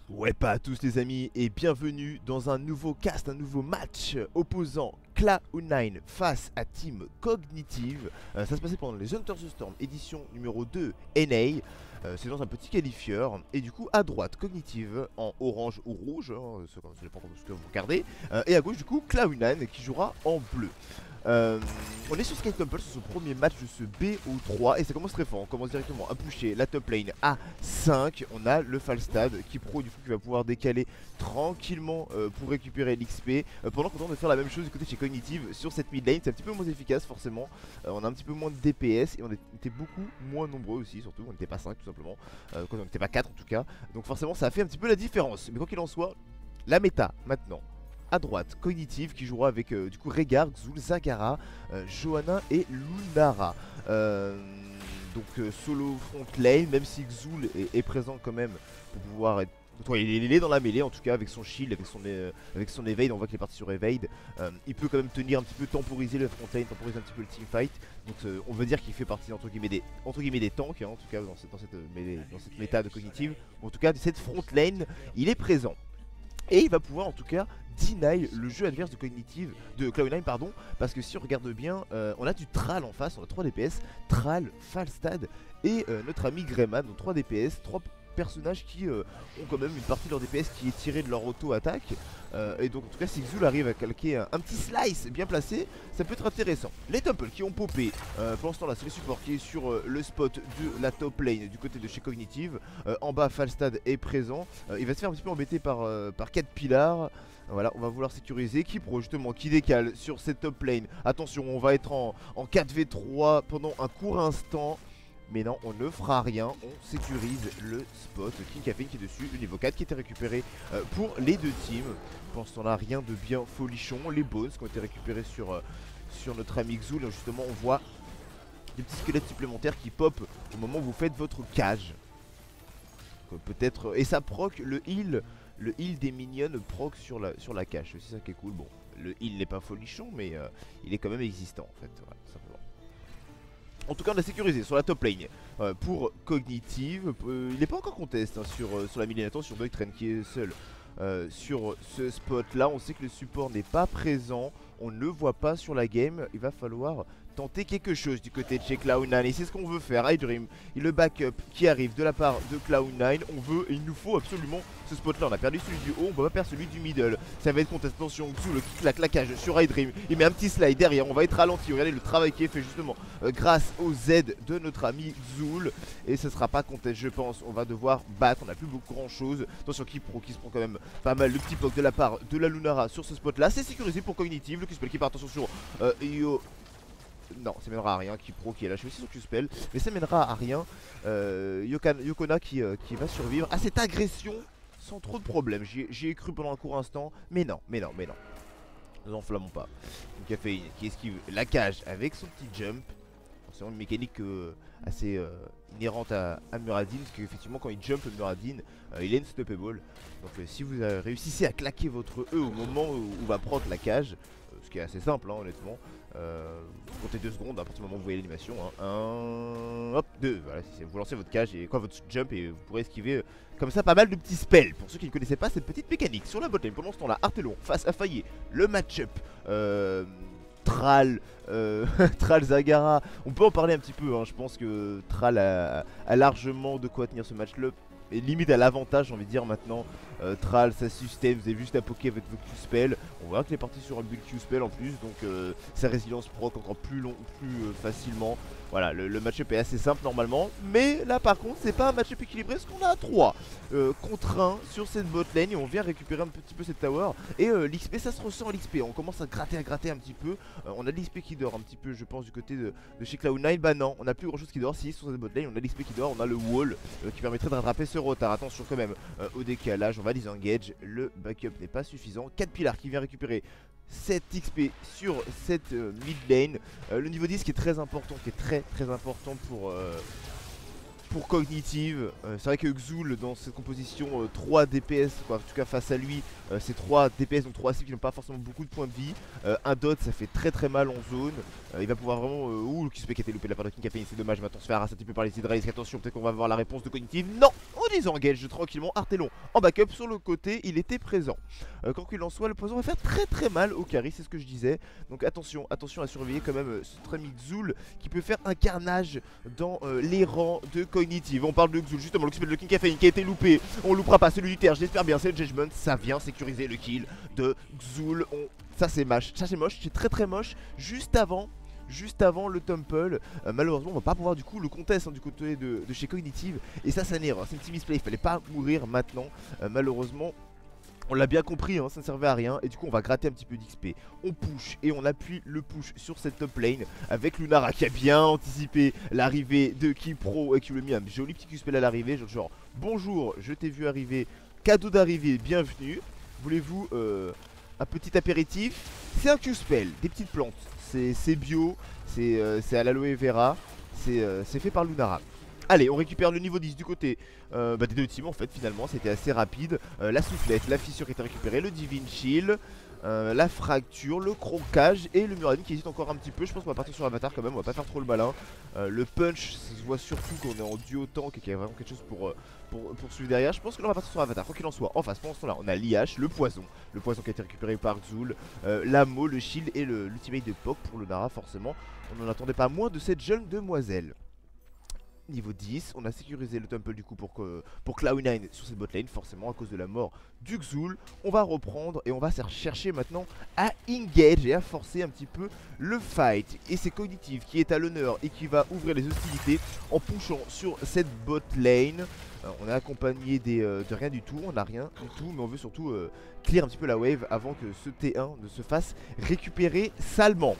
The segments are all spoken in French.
Ouais, pas à tous les amis et bienvenue dans un nouveau cast, un nouveau match opposant Cloud9 face à Team Cognitive. Ça se passait pendant les Hunters of Storm édition numéro 2 NA. C'est dans un petit qualifieur et du coup à droite Cognitive en orange ou rouge, hein, ça dépend de ce que vous regardez, et à gauche du coup Cloud9 qui jouera en bleu. On est sur Sky Temple sur ce premier match de ce BO3 et ça commence très fort. On commence directement à pusher la top lane à 5. On a le Falstad qui pro du coup qui va pouvoir décaler tranquillement pour récupérer l'XP, pendant qu'on tente de faire la même chose du côté chez Cognitive sur cette mid lane. C'est un petit peu moins efficace forcément, on a un petit peu moins de DPS et on était beaucoup moins nombreux aussi, surtout on n'était pas 5 tout simplement, on n'était pas 4 en tout cas, donc forcément ça a fait un petit peu la différence. Mais quoi qu'il en soit, la méta maintenant à droite, Cognitive qui jouera avec du coup Rehgar, Xul, Zagara, Johanna et Lunara. Solo front lane, même si Xul est présent quand même pour pouvoir être. Il est dans la mêlée en tout cas avec son shield, avec son evade, on voit qu'il est parti sur evade. Il peut quand même tenir un petit peu, temporiser le front lane, temporiser un petit peu le teamfight. Donc on veut dire qu'il fait partie entre guillemets des tanks, hein, en tout cas dans cette méta de Cognitive. En tout cas cette front lane, il est présent. Et il va pouvoir en tout cas deny le jeu adverse de Cognitive, de Cloud9 pardon, parce que si on regarde bien, on a du Thrall en face, on a 3 DPS, Thrall, Falstad et notre ami Greyman, donc 3 DPS, 3 personnages qui ont quand même une partie de leur DPS qui est tirée de leur auto-attaque. Et donc en tout cas si Xul arrive à calquer un petit slice bien placé, ça peut être intéressant. Les Temples qui ont popé, pour l'instant là c'est le support qui est sur le spot de la top lane du côté de chez Cognitive. En bas Falstad est présent, il va se faire un petit peu embêter par 4 pilars. Voilà, on va vouloir sécuriser. Kipro justement qui décale sur cette top lane. Attention, on va être en 4v3 pendant un court instant. Mais non, on ne fera rien, on sécurise le spot. King Caffeine qui est dessus, le niveau 4 qui était récupéré pour les deux teams. Pour ce temps-là, rien de bien folichon. Les bones qui ont été récupérés sur notre ami Xul. Justement, on voit des petits squelettes supplémentaires qui pop au moment où vous faites votre cage. Peut-être. Et ça proc le heal des minions proc sur la cage. C'est ça qui est cool. Bon, le heal n'est pas folichon, mais il est quand même existant en fait. Voilà, simplement. En tout cas on a sécurisé sur la top lane pour Cognitive. Il n'est pas encore contest hein, sur la mid lane. Attention, Doctrine qui est seul sur ce spot là. On sait que le support n'est pas présent, on ne le voit pas sur la game. Il va falloir tenter quelque chose du côté de chez Cloud9 et c'est ce qu'on veut faire. iDream et le backup qui arrive de la part de Cloud9. On veut et il nous faut absolument ce spot là. On a perdu celui du haut, on va pas perdre celui du middle. Ça va être contest. Attention, Xul qui claque la cage sur iDream. Il met un petit slide derrière, on va être ralenti. Regardez le travail qui est fait justement grâce au Z de notre ami Xul. Et ce sera pas contest je pense. On va devoir battre, on n'a plus beaucoup grand chose. Attention Kipro qui se prend quand même pas mal le petit poke de la part de la Lunara sur ce spot là. C'est sécurisé pour Cognitive. Le Q-Spell qui part, attention sur Io. Non, ça mènera à rien. Kipro qui est lâché aussi sur Q-Spell, mais ça mènera à rien. Yokona qui va survivre à cette agression sans trop de problèmes. J'y ai cru pendant un court instant, mais non. Nous enflammons pas. Donc Caféine qui esquive la cage avec son petit jump. C'est une mécanique assez inhérente à Muradin, parce qu'effectivement quand il jump Muradin, il est unstoppable. Donc si vous réussissez à claquer votre E au moment où va prendre la cage, ce qui est assez simple hein, honnêtement, vous comptez 2 secondes à partir du moment où vous voyez l'animation, hein. 1, hop, 2, voilà, vous lancez votre cage et quoi votre jump et vous pourrez esquiver comme ça pas mal de petits spells. Pour ceux qui ne connaissaient pas cette petite mécanique sur la botlane, pendant ce temps là, Artelon face à Faillé, le match-up Thrall, Thrall Zagara, on peut en parler un petit peu, hein. Je pense que Thrall a largement de quoi tenir ce match-là. Et limite à l'avantage, j'ai envie de dire maintenant. Thrall, ça sustain, vous avez juste à poker avec vos Q-spell. On voit qu'il est parti sur un build Q-spell en plus, donc sa résilience proc encore plus facilement. Voilà, le match-up est assez simple normalement. Mais là par contre, c'est pas un match-up équilibré, parce qu'on a 3 contre 1 sur cette bot lane. Et on vient récupérer un petit peu cette tower. Et l'XP, ça se ressent à l'XP. On commence à gratter un petit peu. On a de l'XP qui dort un petit peu, je pense, du côté de chez Cloud9. Bah non, on n'a plus grand chose qui dort. Si, sur cette bot lane, on a l'XP qui dort. On a le wall qui permettrait de rattraper ce retard. Attention quand même au décalage, on va disengage, le backup n'est pas suffisant. 4 pilars qui vient récupérer 7 XP sur cette mid lane. Le niveau 10 qui est très important, qui est très important pour Cognitive. C'est vrai que Xul dans cette composition 3 DPS quoi, en tout cas face à lui c'est 3 DPS donc 3 cibles qui n'ont pas forcément beaucoup de points de vie. Un dot ça fait très mal en zone. Il va pouvoir vraiment ouh le qui a été loupé de la part de King Caffeine, c'est dommage. Maintenant on se fait harasser un petit peu par les Hydrails. Attention, peut-être qu'on va avoir la réponse de Cognitive. Non, on redisengage tranquillement. Artellon en backup sur le côté, il était présent. Quoi qu'il en soit, le poison va faire très mal au carry, c'est ce que je disais. Donc attention à surveiller quand même ce Trami Xul qui peut faire un carnage dans les rangs de Cognitive. On parle de Xul, justement, le XP de King Caféine qui a été loupé. On loupera pas celui du terre, j'espère bien, c'est le Judgment. Ça vient sécuriser le kill de Xul. Ça c'est moche, c'est très moche. Juste avant le Temple, malheureusement on va pas pouvoir du coup le contest du côté de chez Cognitive. Et ça c'est une erreur, c'est une petit misplay, il fallait pas mourir maintenant. Malheureusement on l'a bien compris, ça ne servait à rien. Et du coup on va gratter un petit peu d'XP. On push et on appuie le push sur cette top lane avec Lunara qui a bien anticipé l'arrivée de Kipro et qui lui a mis un joli petit QSP à l'arrivée. Genre bonjour, je t'ai vu arriver, cadeau d'arrivée, bienvenue. Voulez-vous un petit apéritif? C'est un Q-spell, des petites plantes. C'est bio, c'est à l'aloe vera. C'est fait par Lunara. Allez, on récupère le niveau 10 du côté des deux teams en fait. Finalement c'était assez rapide. La soufflette, la fissure qui était récupérée, le Divine Shield, la fracture, le croquage et le Muradin qui hésite encore un petit peu. Je pense qu'on va partir sur Avatar quand même, on va pas faire trop le malin. Le punch, ça se voit surtout qu'on est en duo tank et qu'il y a vraiment quelque chose pour celui derrière. Je pense que là on va partir sur Avatar, quoi qu'il en soit. En face, pendant ce temps là, on a l'IH, le poison qui a été récupéré par Xul, l'amo, le shield et l'ultimate de Pok pour le Nara. Forcément, on n'en attendait pas moins de cette jeune demoiselle. Niveau 10, on a sécurisé le temple du coup pour Cloud9 sur cette botlane, forcément à cause de la mort du Xul. On va reprendre et on va chercher maintenant à engage et à forcer un petit peu le fight. Et c'est Cognitive qui est à l'honneur et qui va ouvrir les hostilités en pushant sur cette botlane. On est accompagné de rien du tout, on n'a rien du tout, mais on veut surtout clear un petit peu la wave avant que ce T1 ne se fasse récupérer salement.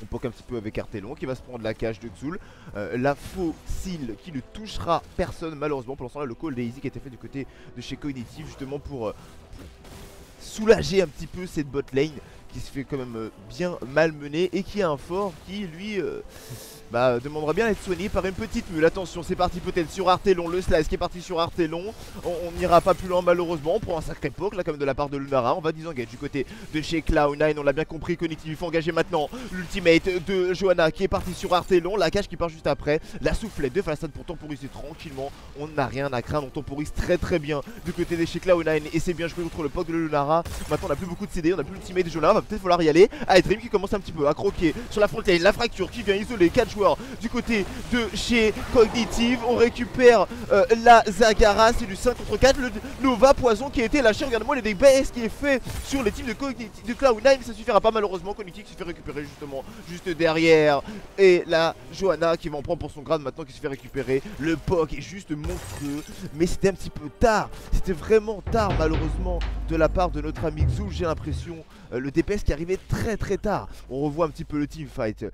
On poke un petit peu avec Artellon qui va se prendre la cage de Xul. La faux seal qui ne touchera personne malheureusement. Pour l'instant là le call Daisy qui a été fait du côté de chez Cognitive justement pour soulager un petit peu cette bot lane qui se fait quand même bien malmener et qui a un fort qui lui demandera bien d'être soigné par une petite mule. Attention, c'est parti peut-être sur Artellon, le slice qui est parti sur Artellon. On n'ira pas plus loin malheureusement. On prend un sacré poke là quand même de la part de Lunara. On va disengage du côté de chez Cloud9, on l'a bien compris. Cognitive, il faut engager maintenant l'ultimate de Johanna qui est parti sur Artellon. La cage qui part juste après, la soufflette de Falstad pour temporiser tranquillement. On n'a rien à craindre, on temporise très bien du côté de chez Cloud9 et c'est bien joué contre le poke de Lunara. Maintenant on n'a plus beaucoup de CD, on n'a plus l'ultimate de Johanna, va peut-être falloir y aller. Dream qui commence un petit peu à croquer sur la frontière, la fracture qui vient isoler 4 joueurs du côté de chez Cognitive. On récupère la Zagara, c'est du 5 contre 4. Le Nova Poison qui a été lâché. Regardez-moi les DPS qui est fait sur les teams de Cloud9. Ça suffira pas malheureusement. Cognitive se fait récupérer justement juste derrière. Et la Johanna qui va en prendre pour son grade maintenant qui se fait récupérer. Le POC est juste monstrueux. Mais c'était un petit peu tard. C'était vraiment tard malheureusement de la part de notre ami Xul. J'ai l'impression. Le DPS qui arrivait très tard. On revoit un petit peu le teamfight.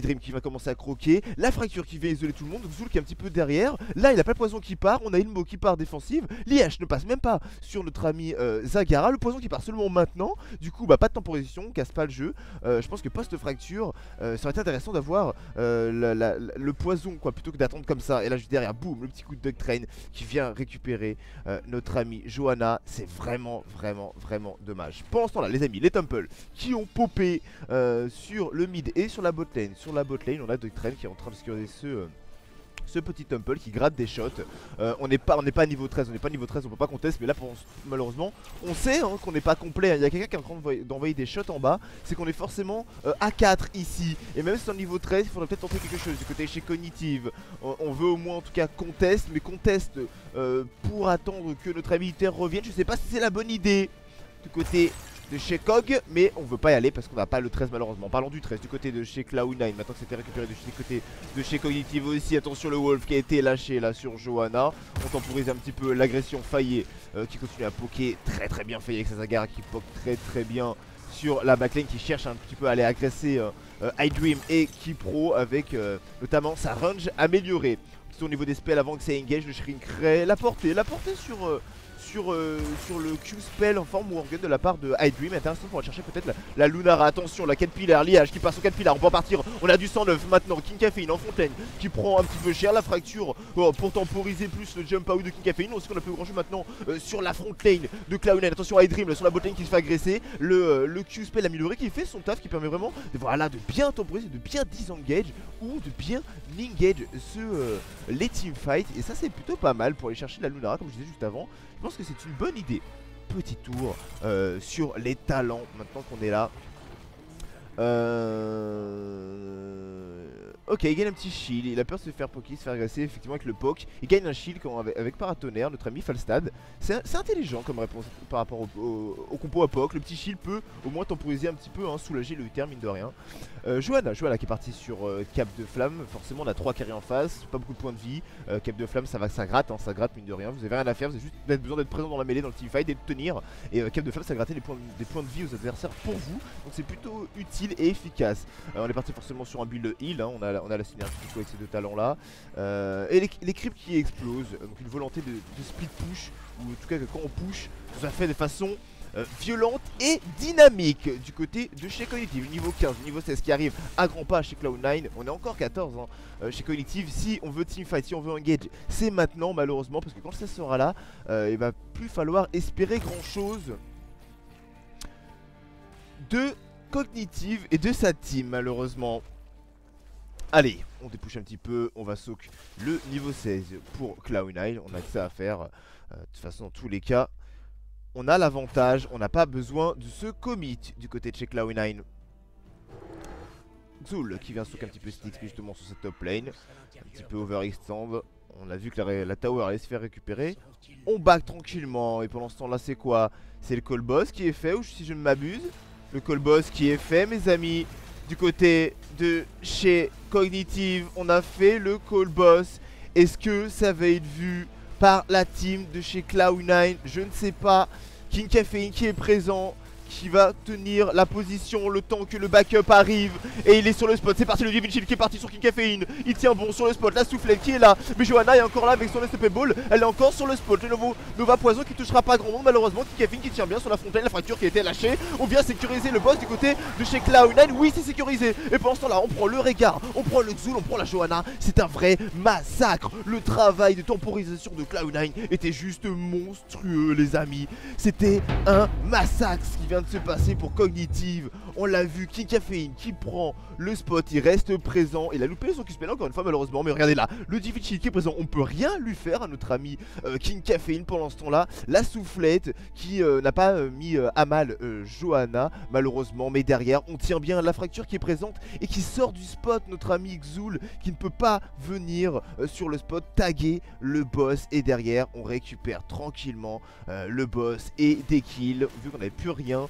Dream qui va commencer à croquer. La fracture qui vient isoler tout le monde. Xul qui est un petit peu derrière. Là il a pas le poison qui part. On a Ilmo qui part défensive. L'IH ne passe même pas sur notre ami Zagara. Le poison qui part seulement maintenant. Du coup pas de temporisation. On casse pas le jeu. Je pense que post-fracture ça aurait été intéressant d'avoir le poison quoi, plutôt que d'attendre comme ça. Et là juste derrière boum, le petit coup de Duck Train qui vient récupérer notre ami Johanna. C'est vraiment dommage. Pendant ce temps là les amis, les Temple qui ont popé sur le mid et sur la bot lane. Sur la bot lane on a Duck Train qui est en train de sécuriser ce petit Temple qui gratte des shots. On n'est pas niveau 13, on peut pas contester. Mais là malheureusement on sait qu'on n'est pas complet. Il y a quelqu'un qui est en train d'envoyer des shots en bas. C'est qu'on est forcément à 4 ici. Et même si c'est en niveau 13 il faudrait peut-être tenter quelque chose du côté chez Cognitive. On veut au moins en tout cas contest. Mais contest pour attendre que notre ami militaire revienne. Je sais pas si c'est la bonne idée du côté de chez Cog, mais on veut pas y aller parce qu'on n'a pas le 13 malheureusement. Parlons du 13 du côté de chez Cloud9, maintenant que c'était récupéré du côté de chez Cognitive aussi. Attention le Wolf qui a été lâché là sur Johanna. On temporise un petit peu l'agression Faillé qui continue à poker très bien. Faillé avec sa Zagara qui poke très bien sur la backlane qui cherche un petit peu à aller agresser iDream et Kipro avec notamment sa range améliorée. Petit au niveau des spells avant que ça engage, le shrink ray, la portée sur le Q-spell en forme Worgen de la part de iDream. Intéressant pour aller chercher peut-être la Lunara. Attention, la 4 pilar, l'IH qui passe au 4 pilar. On peut en partir. On a du 109 maintenant. King Caféine en fontaine qui prend un petit peu cher. La fracture pour temporiser plus le jump out de King Caféine. On sait qu'on a plus grand jeu maintenant sur la front lane de Cloud9. Attention à iDream sur la bot lane qui se fait agresser. Le Q-spell amélioré qui fait son taf qui permet vraiment de bien temporiser, de bien disengage. ou de bien engage les teamfights. Et ça c'est plutôt pas mal pour aller chercher la Lunara comme je disais juste avant. Je pense que c'est une bonne idée. Petit tour sur les talents maintenant qu'on est là. Ok, il gagne un petit shield, il a peur de se faire poker, se faire agresser effectivement avec le poke. Il gagne un shield avec Paratonnerre, notre ami Falstad. C'est intelligent comme réponse par rapport au compo à poke. Le petit shield peut au moins temporiser un petit peu, hein, soulager le terme mine de rien. Johanna qui est partie sur Cap de Flamme. Forcément on a 3 carrés en face, pas beaucoup de points de vie. Cap de Flamme ça gratte, hein, ça gratte mine de rien. Vous avez rien à faire, vous avez juste besoin d'être présent dans la mêlée, dans le teamfight et de tenir. Et Cap de Flamme ça gratte des points de vie aux adversaires pour vous. Donc c'est plutôt utile et efficace. On est parti forcément sur un build heal, hein. On a la synergie avec ces deux talents là. Et les creeps qui explosent, donc une volonté de split push, ou en tout cas que quand on push, ça fait de façon violente et dynamique du côté de chez Cognitive. Niveau 15, niveau 16 qui arrive à grands pas chez Cloud9. On est encore 14 hein, chez Cognitive. Si on veut teamfight, si on veut engage, c'est maintenant malheureusement, parce que quand ça sera là, il va plus falloir espérer grand chose de Cognitive et de sa team malheureusement. Allez, on dépouche un petit peu, on va soak le niveau 16 pour Cloud9. On a que ça à faire. De toute façon, dans tous les cas, on a l'avantage, on n'a pas besoin de se commit du côté de chez Cloud9. Xul qui vient soak un petit peu Styx justement sur cette top lane. Un petit peu overextend. On a vu que la tower allait se faire récupérer. On back tranquillement et pendant ce temps là c'est quoi? C'est le call boss qui est fait, ou si je ne m'abuse. Le call boss qui est fait mes amis. Du côté de chez Cognitive, on a fait le call boss. Est-ce que ça va être vu par la team de chez Cloud9? Je ne sais pas. King Caffeine qui est présent, qui va tenir la position le temps que le backup arrive. Et il est sur le spot, c'est parti, le Divine Shield qui est parti sur King Caffeine. Il tient bon sur le spot, la soufflette qui est là. Mais Johanna est encore là avec son STP Ball. Elle est encore sur le spot, le nouveau Nova Poison qui touchera pas grand monde malheureusement. King Caffeine qui tient bien sur la fontaine, la fracture qui a été lâchée. On vient sécuriser le boss du côté de chez Cloud9. Oui c'est sécurisé. Et pendant ce temps là on prend le Régard, on prend le Xul, on prend la Johanna. C'est un vrai massacre. Le travail de temporisation de Cloud9 était juste monstrueux les amis. C'était un massacre ce qui vient de se passer pour Cognitive. On l'a vu, King Caffeine qui prend le spot, il reste présent. Il a loupé son Q-spell encore une fois malheureusement. Mais regardez là, le Divine Shield qui est présent. On peut rien lui faire à notre ami King Caffeine pendant ce temps là. La soufflette qui n'a pas mis à mal Johanna malheureusement. Mais derrière on tient bien la fracture qui est présente et qui sort du spot. Notre ami Xul qui ne peut pas venir sur le spot taguer le boss. Et derrière on récupère tranquillement le boss et des kills. Vu qu'on n'avait plus rien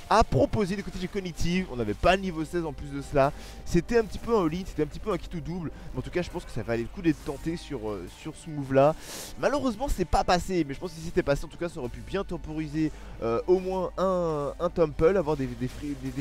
à proposer du côté de Cognitive, on n'avait pas le niveau 16 en plus de cela. C'était un petit peu un all-in, c'était un petit peu un kit ou double. Mais en tout cas je pense que ça valait le coup d'être tenté sur ce move là. Malheureusement c'est pas passé, mais je pense que si c'était passé en tout cas ça aurait pu bien temporiser au moins un tumble, avoir des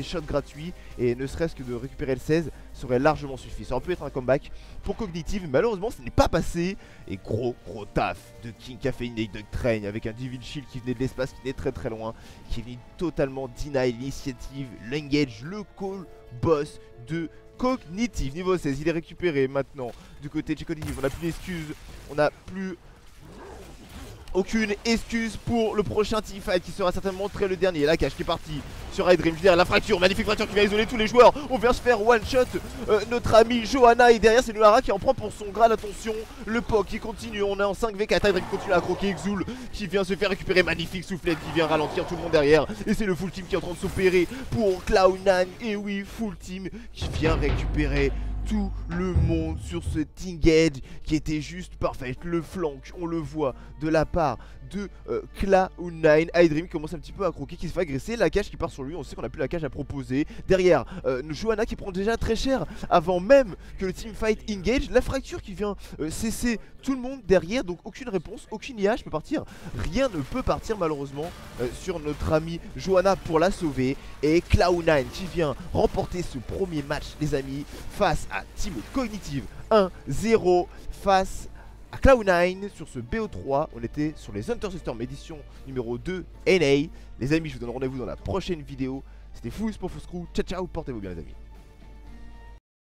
shots gratuits. Et ne serait-ce que de récupérer le 16 ça aurait largement suffi. Ça aurait pu être un comeback pour Cognitive, malheureusement ce n'est pas passé. Et gros taf de King Caffeine et Doug Train avec un Divine Shield qui venait de l'espace, qui venait très loin, qui est venu totalement deny l'initiative, l'engage, le call boss de Cognitive. Niveau 16, il est récupéré maintenant du côté de chez Cognitive. On n'a plus d'excuses, on n'a plus aucune excuse pour le prochain teamfight qui sera certainement très le dernier. La cache qui est partie sur iDream, je dirais la fracture, magnifique fracture qui va isoler tous les joueurs. On vient se faire one shot notre ami Johanna et derrière c'est Nulara qui en prend pour son grade. Attention, le POC qui continue, on est en 5v4, iDream continue à croquer. Xul qui vient se faire récupérer, magnifique soufflette qui vient ralentir tout le monde derrière. Et c'est le full team qui est en train de s'opérer pour Cloud9. Et oui, full team qui vient récupérer tout le monde sur ce engage qui était juste parfait. Le flank, on le voit de la part de Cloud9. iDream commence un petit peu à croquer, qui se fait agresser. La cage qui part sur lui, on sait qu'on a plus la cage à proposer. Derrière, Johanna qui prend déjà très cher avant même que le teamfight engage. La fracture qui vient cesser tout le monde derrière. Donc aucune réponse, aucune IH peut partir. Rien ne peut partir malheureusement sur notre ami Johanna pour la sauver. Et Cloud9 qui vient remporter ce premier match les amis face à Team Cognitive 1-0 face à Cloud9 sur ce BO3. On était sur les Hunter Storm édition numéro 2 NA. Les amis, je vous donne rendez-vous dans la prochaine vidéo. C'était Fous pour Fous Crew. Ciao ciao, portez-vous bien les amis.